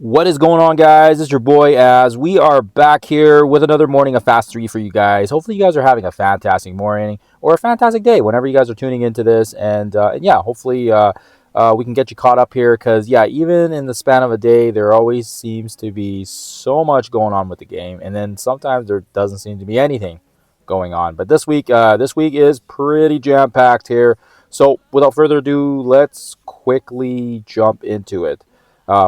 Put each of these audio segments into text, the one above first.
What is going on, guys? It's your boy Az. We are back here with another morning of Fast 3 for you guys. Hopefully, you guys are having a fantastic morning or a fantastic day whenever you guys are tuning into this. And yeah, hopefully, we can get you caught up here because, yeah, even in the span of a day, there always seems to be so much going on with the game. And then sometimes there doesn't seem to be anything going on. But this week is pretty jam packed here. So, without further ado, let's quickly jump into it.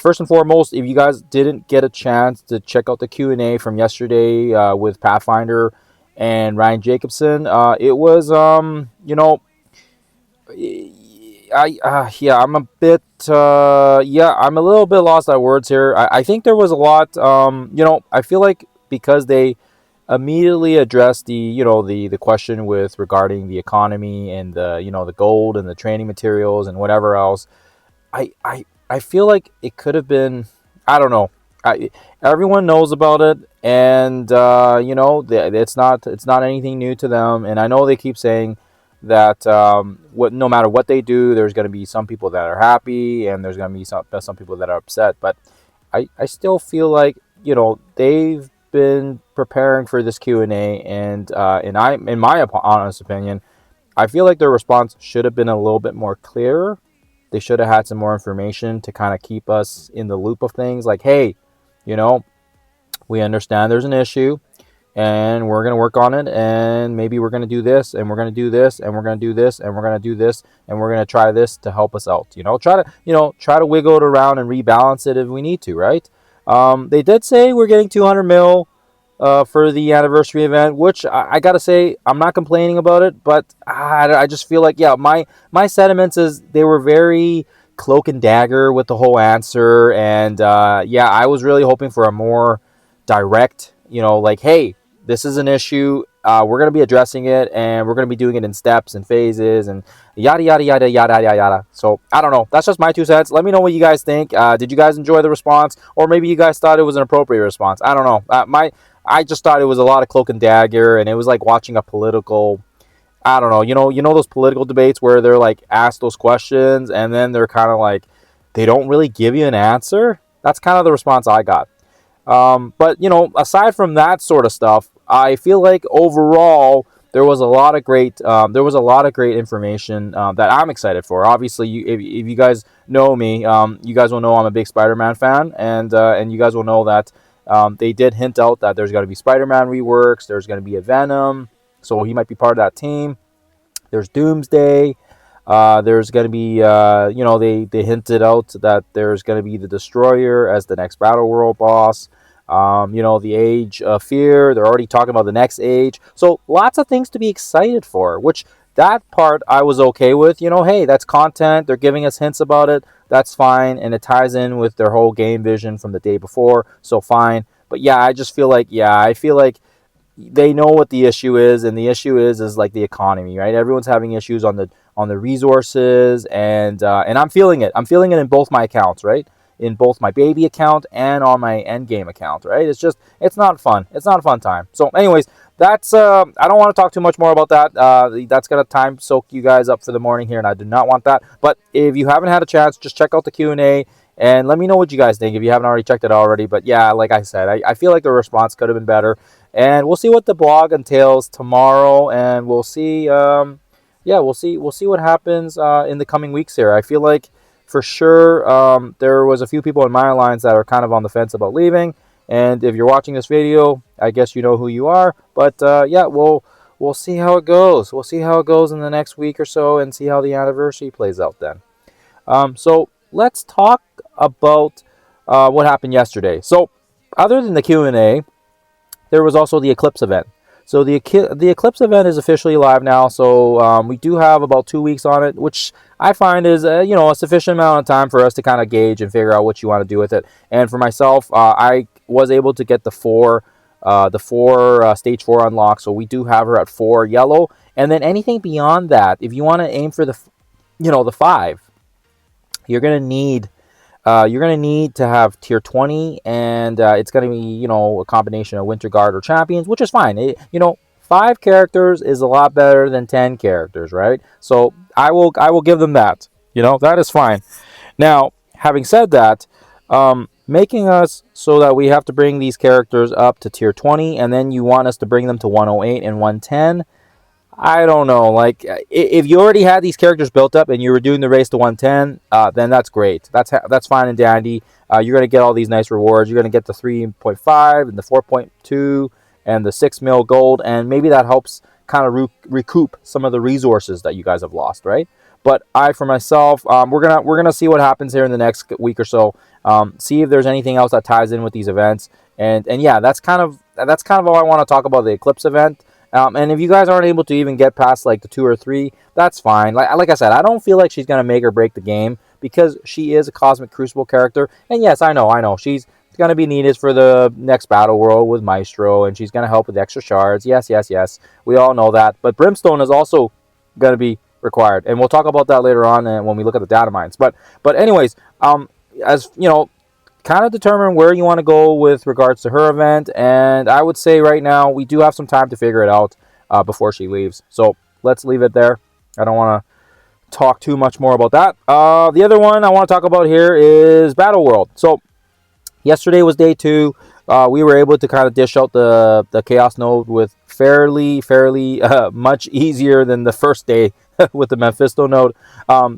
First and foremost, if you guys didn't get a chance to check out the Q&A from yesterday with Pathfinder and Ryan Jacobson, it was yeah, I'm a bit I'm a little bit lost at words here. I think there was a lot. I feel like because they immediately addressed the question with regarding the economy and the gold and the training materials and whatever else. I feel like it could have been. I don't know. Everyone knows about it, and it's not anything new to them. And I know they keep saying that no matter what they do, there's going to be some people that are happy, and there's going to be some people that are upset. But I still feel like they've been preparing for this Q&A, and in my honest opinion, I feel like their response should have been a little bit more clearer. They should have had some more information to kind of keep us in the loop of things. Like, hey, you know, we understand there's an issue, and we're going to work on it, and maybe we're going to do this, and we're going to do this, and we're going to do this, and we're going to do this, and we're going to try this to help us out. Try to wiggle it around and rebalance it if we need to, right? They did say we're getting 200 mil for the anniversary event, which I gotta say I'm not complaining about it, but I just feel like, yeah, my sentiments is they were very cloak and dagger with the whole answer, and yeah, I was really hoping for a more direct, like, hey, this is an issue. We're gonna be addressing it, and we're gonna be doing it in steps and phases, and yada yada yada yada yada yada. So I don't know. That's just my 2 cents. Let me know what you guys think. Did you guys enjoy the response, or maybe you guys thought it was an appropriate response? I don't know. I just thought it was a lot of cloak and dagger, and it was like watching a political. I don't know. You know those political debates where they're like asked those questions, and then they're kind of like they don't really give you an answer. That's kind of the response I got. But aside from that sort of stuff, I feel like overall there was a lot of great information that I'm excited for. Obviously, if you guys know me, you guys will know I'm a big Spider-Man fan, and you guys will know that they did hint out that there's going to be Spider-Man reworks, there's going to be a Venom, so he might be part of that team. There's Doomsday. There's going to be, they hinted out that there's going to be the Destroyer as the next Battle World boss. The Age of Fear. They're already talking about the next age. So lots of things to be excited for, which that part I was okay with. Hey, that's content. They're giving us hints about it. That's fine. And it ties in with their whole game vision from the day before. So fine. But yeah, I feel like they know what the issue is, and the issue is like the economy, right? Everyone's having issues on the resources, and I'm feeling it. I'm feeling it in both my accounts, right? In both my baby account and on my endgame account, right? It's not fun. It's not a fun time. So, anyways, that's I don't want to talk too much more about that. That's gonna time soak you guys up for the morning here, and I do not want that. But if you haven't had a chance, just check out the Q&A and let me know what you guys think if you haven't already checked it already. But yeah, like I said, I feel like the response could have been better. And we'll see what the blog entails tomorrow, and we'll see. We'll see what happens in the coming weeks here. I feel like for sure there was a few people in my alliance that are kind of on the fence about leaving. And if you're watching this video, I guess you know who you are. But yeah, we'll see how it goes. We'll see how it goes in the next week or so, and see how the anniversary plays out then. So let's talk about what happened yesterday. So other than the Q&A, there was also the Eclipse event. So the Eclipse event is officially live now. So we do have about 2 weeks on it, which I find is a sufficient amount of time for us to kind of gauge and figure out what you want to do with it. And for myself, I was able to get the four stage 4 unlock. So we do have her at 4 yellow, and then anything beyond that, if you want to aim for the 5, you're gonna need to have tier 20, and it's going to be, a combination of Winter Guard or Champions, which is fine. 5 characters is a lot better than 10 characters, right? So I will give them that. That is fine. Now, having said that, making us so that we have to bring these characters up to tier 20, and then you want us to bring them to 108 and 110. I don't know. Like, if you already had these characters built up and you were doing the race to 110, then that's great. That's fine and dandy. You're gonna get all these nice rewards. You're gonna get the 3.5 and the 4.2 and the 6 mil gold, and maybe that helps kind of recoup some of the resources that you guys have lost, right? But I, for myself, we're gonna see what happens here in the next week or so. See if there's anything else that ties in with these events, and yeah, that's kind of all I want to talk about the Eclipse event. And if you guys aren't able to even get past like the 2 or 3, that's fine. Like I said, I don't feel like she's gonna make or break the game because she is a Cosmic Crucible character. And yes, I know, she's gonna be needed for the next battle world with Maestro, and she's gonna help with extra shards. Yes, yes, yes. We all know that. But Brimstone is also gonna be required, and we'll talk about that later on when we look at the Datamines. But anyways, as you know, kind of determine where you want to go with regards to her event, and I would say right now we do have some time to figure it out before she leaves. So let's leave it there. I don't want to talk too much more about that. The other one I want to talk about here is Battle World. So yesterday was day 2. We were able to kind of dish out the Chaos node with fairly much easier than the first day with the Mephisto node.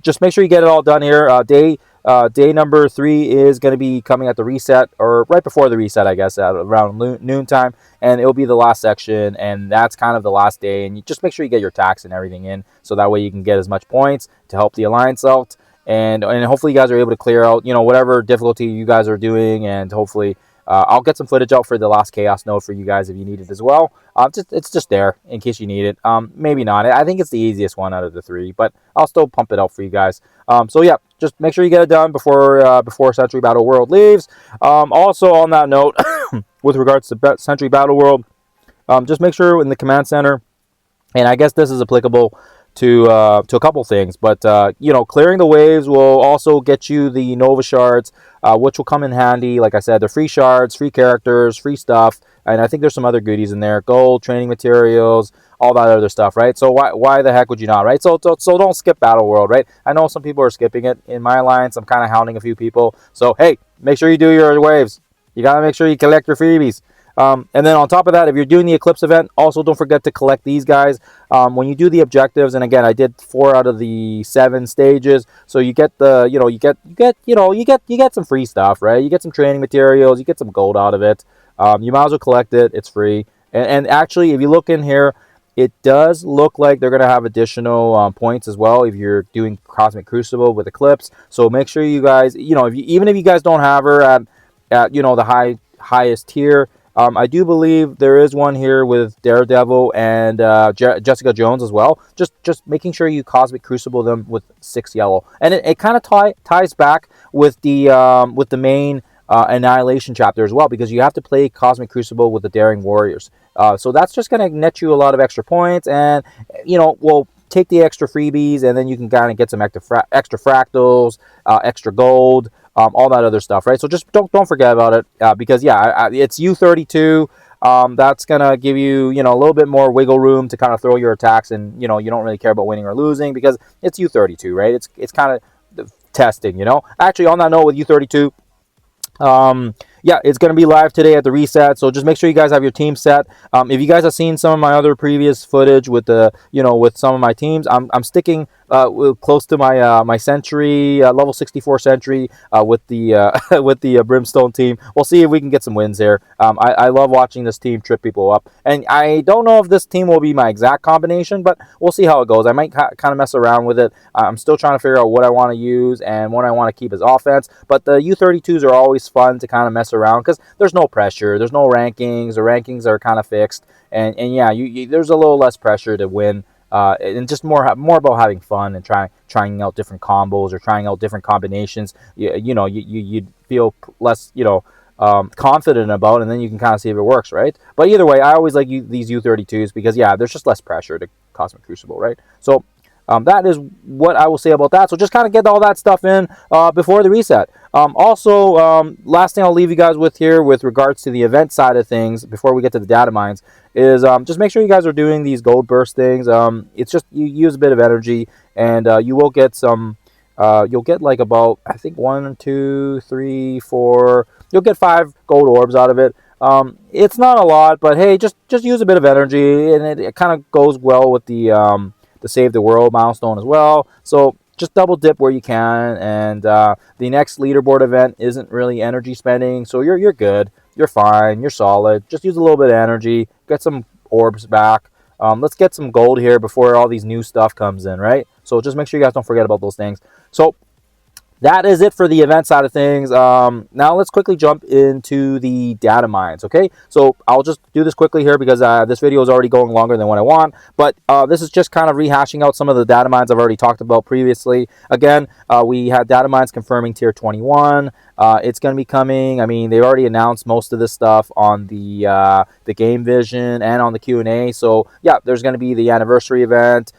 Just make sure you get it all done here. Day number 3 is going to be coming at the reset, or right before the reset, I guess, at around noon time, and it'll be the last section, and that's kind of the last day. And you just make sure you get your tax and everything in, so that way you can get as much points to help the Alliance out, and hopefully you guys are able to clear out, whatever difficulty you guys are doing, and hopefully I'll get some footage out for the last Chaos node for you guys if you need it as well. It's just there in case you need it. Maybe not. I think it's the easiest one out of the 3, but I'll still pump it out for you guys. So yeah, just make sure you get it done before Century Battle World leaves. Also on that note, with regards to Century Battle World, just make sure in the command center, and I guess this is applicable to a couple things, but clearing the waves will also get you the Nova shards, which will come in handy. Like I said, they're free shards, free characters, free stuff, and I think there's some other goodies in there: gold, training materials, all that other stuff, right? So why the heck would you not, right? So don't skip Battle World, right? I know some people are skipping it. In my alliance, I'm kind of hounding a few people. So hey, make sure you do your waves. You gotta make sure you collect your freebies. And then on top of that, if you're doing the Eclipse event, also don't forget to collect these guys. When you do the objectives, and again, I did 4 out of the 7 stages, so you get you get some free stuff, right? You get some training materials, you get some gold out of it. You might as well collect it; it's free. And actually, if you look in here, it does look like they're gonna have additional points as well if you're doing Cosmic Crucible with Eclipse. So make sure you guys, even if you guys don't have her at the highest tier. I do believe there is one here with Daredevil and Jessica Jones as well. Just making sure you Cosmic Crucible them with 6 yellow, and it kind of ties back with the main Annihilation chapter as well, because you have to play Cosmic Crucible with the Daring Warriors. So that's just going to net you a lot of extra points, and we'll take the extra freebies, and then you can kind of get some extra fractals, extra gold. All that other stuff, right? So just don't forget about it, because yeah, it's U32. That's gonna give you a little bit more wiggle room to kind of throw your attacks, and you don't really care about winning or losing because it's U32, right? It's kind of testing, Actually, on that note, with U32. Yeah, it's going to be live today at the reset, so just make sure you guys have your team set. If you guys have seen some of my other previous footage with with some of my teams, I'm sticking close to my Sentry, level 64 Sentry, with the with the Brimstone team. We'll see if we can get some wins here. I love watching this team trip people up, and I don't know if this team will be my exact combination, but we'll see how it goes. I might kind of mess around with it. I'm still trying to figure out what I want to use and what I want to keep as offense, but the U32s are always fun to kind of mess around because there's no pressure, there's no rankings. The rankings are kind of fixed, and yeah, there's a little less pressure to win. And just more about having fun and trying out different combos or trying out different combinations. You'd feel less confident about, and then you can kind of see if it works, right? But either way, I always like these U32s because yeah, there's just less pressure to Cosmic Crucible, right? So that is what I will say about that. So just kind of get all that stuff in before the reset. Also, last thing I'll leave you guys with here with regards to the event side of things before we get to the data mines is just make sure you guys are doing these gold burst things. It's just you use a bit of energy, and you will get some you'll get like about, I think, 1, 2, 3, 4. You'll get 5 gold orbs out of it. It's not a lot, but hey, just use a bit of energy, and it kind of goes well with the save the world milestone as well. So just double dip where you can, and the next leaderboard event isn't really energy spending, so you're good, you're fine, you're solid. Just use a little bit of energy, get some orbs back. Let's get some gold here before all these new stuff comes in, right? So just make sure you guys don't forget about those things. So that is it for the event side of things. Now let's quickly jump into the data mines, okay? So I'll just do this quickly here because this video is already going longer than what I want. But this is just kind of rehashing out some of the data mines I've already talked about previously. Again, we had data mines confirming tier 21. It's going to be coming. I mean, they already announced most of this stuff on the Game Vision and on the Q&A. So yeah, there's going to be the anniversary event.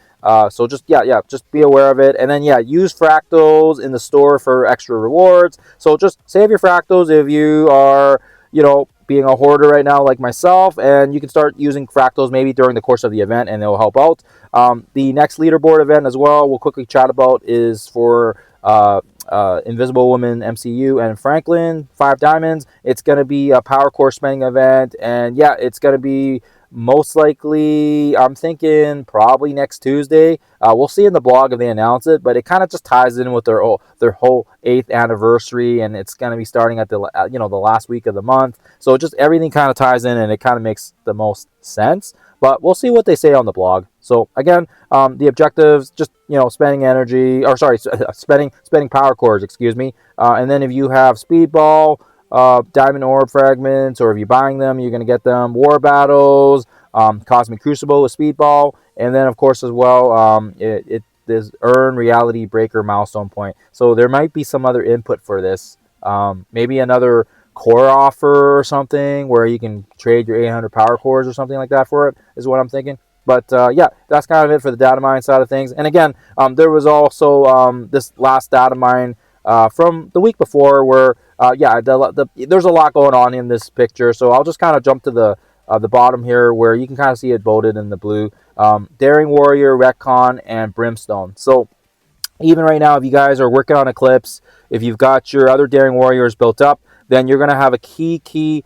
So just just be aware of it, and then use fractals in the store for extra rewards. So just save your fractals if you are being a hoarder right now like myself, and you can start using fractals maybe during the course of the event, and it will help out. The next leaderboard event as well we'll quickly chat about is for Invisible Woman MCU and Franklin 5 diamonds. It's going to be a power core spending event, and it's going to be most likely, I'm thinking probably next Tuesday. We'll see in the blog if they announce it, but it kind of just ties in with their whole 8th anniversary, and it's going to be starting at the the last week of the month. So just everything kind of ties in, and it kind of makes the most sense. But we'll see what they say on the blog. So again, the objectives, just spending energy, or sorry, spending power cores, excuse me. And then if you have speedball, diamond orb fragments, or if you're buying them, you're going to get them. War battles, cosmic crucible with speedball, and then of course as well, there's earn reality breaker milestone point. So there might be some other input for this. Maybe another core offer or something where you can trade your 800 power cores or something like that for it, is what I'm thinking. But that's kind of it for the data mine side of things. And again, there was also this last data mine from the week before where there's a lot going on in this picture. So I'll just kind of jump to the bottom here where you can kind of see it bolded in the blue. Daring Warrior, Retcon, and Brimstone. So even right now, if you guys are working on Eclipse, if you've got your other Daring Warriors built up, then you're going to have a key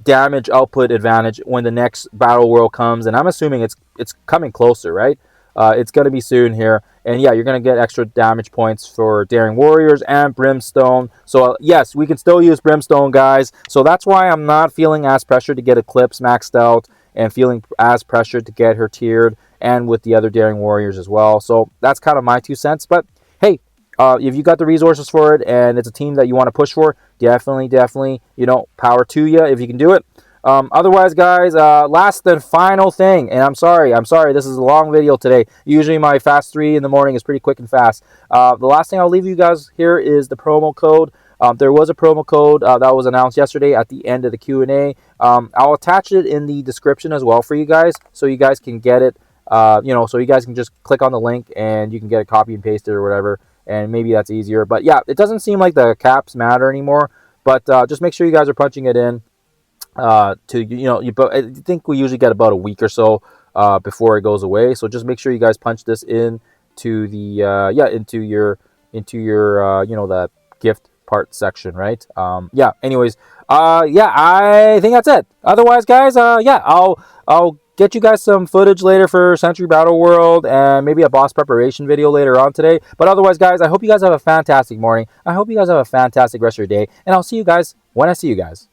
damage output advantage when the next battle world comes. And I'm assuming it's coming closer, right? It's going to be soon here. And you're going to get extra damage points for Daring Warriors and Brimstone. So yes, we can still use Brimstone, guys. So that's why I'm not feeling as pressured to get Eclipse maxed out, and feeling as pressured to get her tiered, and with the other Daring Warriors as well. So that's kind of my 2 cents. But hey, if you got the resources for it and it's a team that you want to push for, definitely, power to you if you can do it. Otherwise, guys, last and final thing, and I'm sorry, this is a long video today. Usually my fast 3 in the morning is pretty quick and fast. The last thing I'll leave you guys here is the promo code. There was a promo code that was announced yesterday at the end of the Q&A. I'll attach it in the description as well for you guys, so you guys can get it, so you guys can just click on the link and you can get a copy and paste it or whatever, and maybe that's easier. But it doesn't seem like the caps matter anymore, but just make sure you guys are punching it in. I think we usually get about a week or so before it goes away. So just make sure you guys punch this in to the into your that gift part section, right? Anyways, I think that's it. Otherwise, guys, I'll get you guys some footage later for Century Battle World and maybe a boss preparation video later on today. But otherwise, guys, I hope you guys have a fantastic morning. I hope you guys have a fantastic rest of your day, and I'll see you guys when I see you guys.